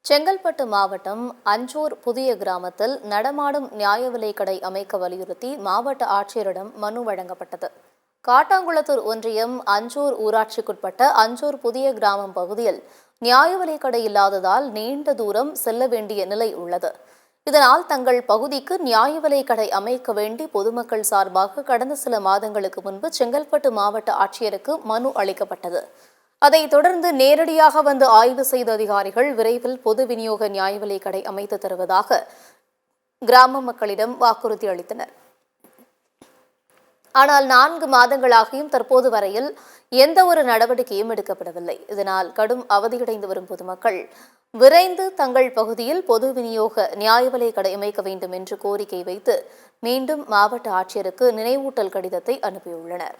செங்கல்பட்டு மாவட்டம் அஞ்சூர் புதிய கிராமத்தில் நடமாடும் நியாய விலைக் கடை அமைக்க வலியுறுத்தி மாவட்ட ஆட்சியரிடம் மனு வழங்கப்பட்டது. காட்டாங்குளத்தூர் ஒன்றியம் அஞ்சூர் ஊராட்சிக்குட்பட்ட அஞ்சூர் புதிய கிராமம் பகுதியில் நியாய விலைக் கடை இல்லாததால் நீண்ட தூரம் செல்ல வேண்டிய நிலை உள்ளது. இதனால் தங்கள் பகுதிக்கு நியாய விலைக் கடை அமைக்க வேண்டி பொதுமக்கள் சார்பாக கடந்த சில மாதங்களுக்கு முன்பு செங்கல்பட்டு மாவட்ட ஆட்சியருக்கு மனு அளிக்கப்பட்டது. அதைத் தொடர்ந்து நேரடியாக வந்து ஆய்வு செய்த அதிகாரிகள் விரைவில் பொது விநியோக நியாய விலைக் கடை அமைத்து தருவதாக கிராம மக்களிடம் வாக்குறுதி அளித்தனர். ஆனால் 4 மாதங்களாகியும் தற்போது வரையில் எந்த ஒரு நடவடிக்கையும் எடுக்கப்படவில்லை. இதனால் கடும் அவதியடைந்து வரும் பொதுமக்கள் விரைந்து தங்கள் பகுதியில் பொது விநியோக நியாய விலைக் கடை அமைக்க வேண்டும் என்று கோரிக்கை வைத்து மீண்டும் மாவட்ட ஆட்சியருக்கு நினைவூட்டல் கடிதத்தை அனுப்பியுள்ளனர்.